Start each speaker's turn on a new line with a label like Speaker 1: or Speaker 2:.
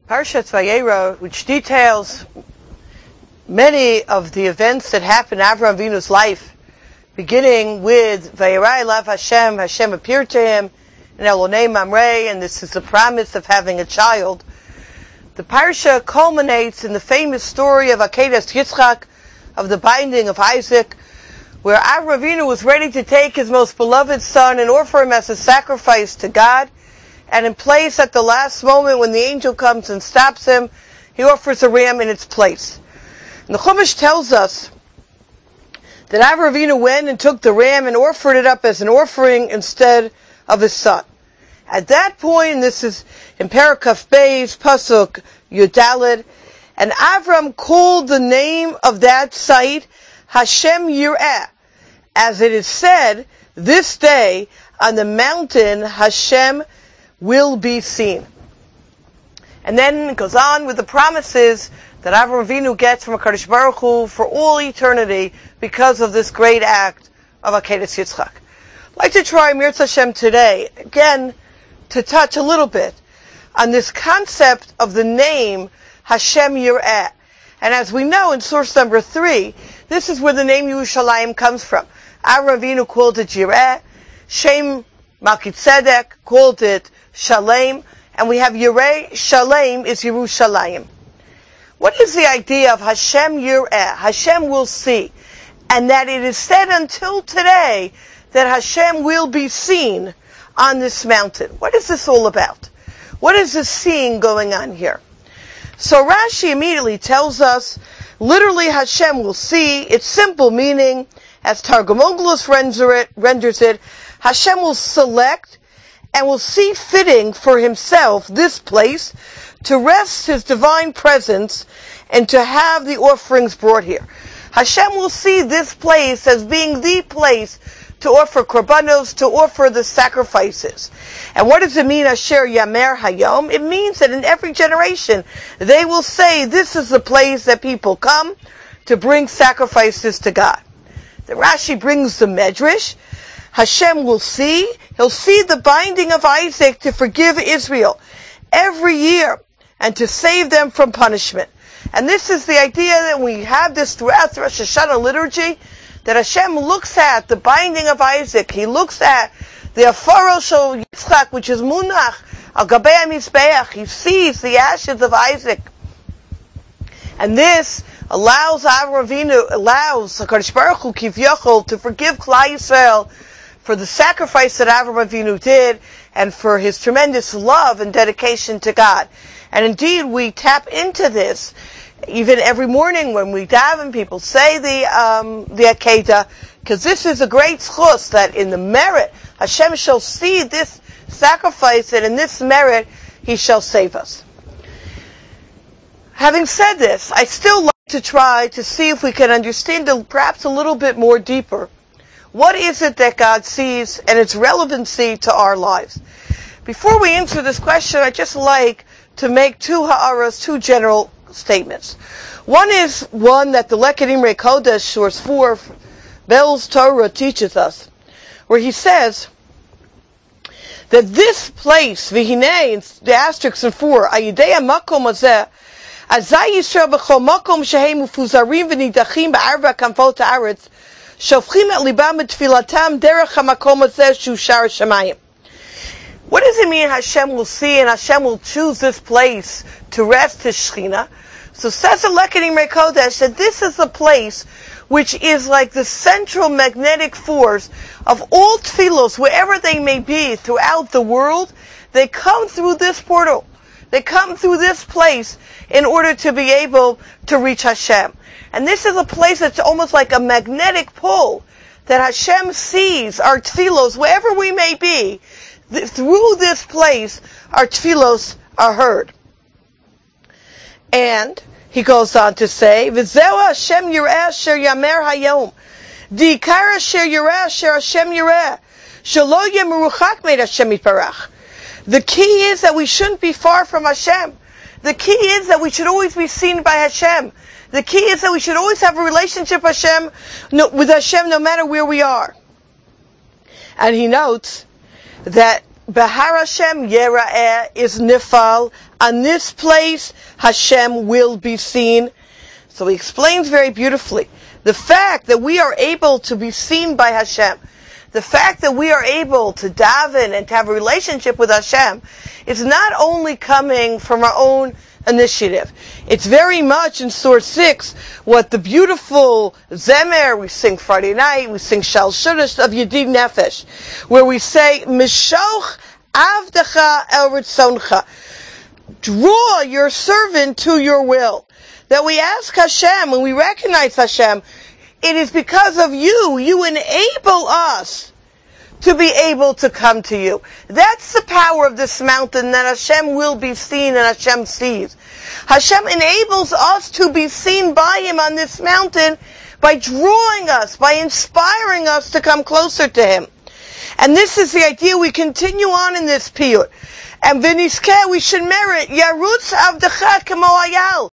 Speaker 1: Parshat Vayeira, which details many of the events that happened in Avraham Avinu's life, beginning with Vayeira Elav Hashem, Hashem appeared to him in Elonei Mamre, and this is the promise of having a child. The Parsha culminates in the famous story of Akedas Yitzchak, of the binding of Isaac, where Avraham Avinu was ready to take his most beloved son and offer him as a sacrifice to God. And in place, at the last moment, when the angel comes and stops him, he offers a ram in its place. And the Chumash tells us that Avraham Avinu went and took the ram and offered it up as an offering instead of his son. At that point, and this is in Parakaf Beis, Pasuk Yudalid, and Avram called the name of that site Hashem Yireh, as it is said, this day on the mountain Hashem will be seen. And then it goes on with the promises that Avraham Avinu gets from HaKadosh Baruch Hu for all eternity because of this great act of Akedas Yitzchak. I'd like to try Mirz Hashem today, again, to touch a little bit on this concept of the name Hashem Yireh. And as we know in source number 3, this is where the name Yerushalayim comes from. Avraham Avinu called it Yireh, Shem Melchizedek called it Shalem, and we have Yireh, Shalem is Yerushalayim. What is the idea of Hashem Yireh? Hashem will see. And that it is said until today that Hashem will be seen on this mountain. What is this all about? What is this seeing going on here? So Rashi immediately tells us, literally Hashem will see. Its simple meaning, as Targum Onkelos renders it, Hashem will select and will see fitting for himself this place to rest his divine presence and to have the offerings brought here. Hashem will see this place as being the place to offer korbanos, to offer the sacrifices. And what does it mean, Asher Yamer Hayom? It means that in every generation they will say this is the place that people come to bring sacrifices to God. The Rashi brings the Medrash. Hashem will see. He'll see the binding of Isaac to forgive Israel every year and to save them from punishment. And this is the idea that we have this throughout the Rosh Hashanah liturgy, that Hashem looks at the binding of Isaac. He looks at the Afaro Shel Yitzchak, which is Munach, Al Gabei HaMizbeach. He sees the ashes of Isaac. And this allows Avraham Avinu, allows HaKadosh Baruch Hu Kivyochol to forgive Klal Yisrael for the sacrifice that Avraham Avinu did and for his tremendous love and dedication to God. And indeed, we tap into this even every morning when we daven. People say the Akedah, because this is a great schus that in the merit Hashem shall see this sacrifice, and in this merit He shall save us. Having said this, I still like to try to see if we can understand perhaps a little bit more deeper. What is it that God sees and its relevancy to our lives? Before we answer this question, I'd just like to make two general statements. One is one that the Leket Imrei Kodesh, source 4, Bell's Torah, teaches us, where he says that this place, V'hinei, the asterisks in 4, Ayidei HaMakom Hazeh, Azai Yisrael B'chol Makom Shehem Ufuzarim V'nidachim Ba'arba Kamfot Haaretz, Shofchim et libam et tfilatam derech hamakom hazeh shu shar shamayim. What does it mean Hashem will see and Hashem will choose this place to rest His Shechina? So says the Leket Imrei Kodesh that this is the place which is like the central magnetic force of all tefillos, wherever they may be throughout the world. They come through this portal. They come through this place in order to be able to reach Hashem. And this is a place that's almost like a magnetic pull, that Hashem sees our tefillos, wherever we may be. Through this place, our tefillos are heard. And he goes on to say, V'zeu Hashem Yireh Asher Yamer Hayom, D'ikar Asher Yireh Asher Hashem Yireh, Shelo Yeh Meruchak Meid Hashem Yitbarach. The key is that we shouldn't be far from Hashem. The key is that we should always be seen by Hashem. The key is that we should always have a relationship with Hashem no matter where we are. And he notes that Behar Hashem Yera'eh is nifal. On this place, Hashem will be seen. So he explains very beautifully. The fact that we are able to be seen by Hashem, the fact that we are able to daven and to have a relationship with Hashem, is not only coming from our own initiative. It's very much in Surah 6, what the beautiful Zemer we sing Friday night, we sing Shal Shudash of Yedid Nefesh, where we say, Mishoch Avdecha El Ritzoncha, draw your servant to your will. That we ask Hashem, when we recognize Hashem, it is because of you. You enable us to be able to come to you. That's the power of this mountain, that Hashem will be seen and Hashem sees. Hashem enables us to be seen by Him on this mountain by drawing us, by inspiring us to come closer to Him. And this is the idea we continue on in this piyut. And v'niskeh, we should merit, Yarutz Avdecha Kamo Hayal.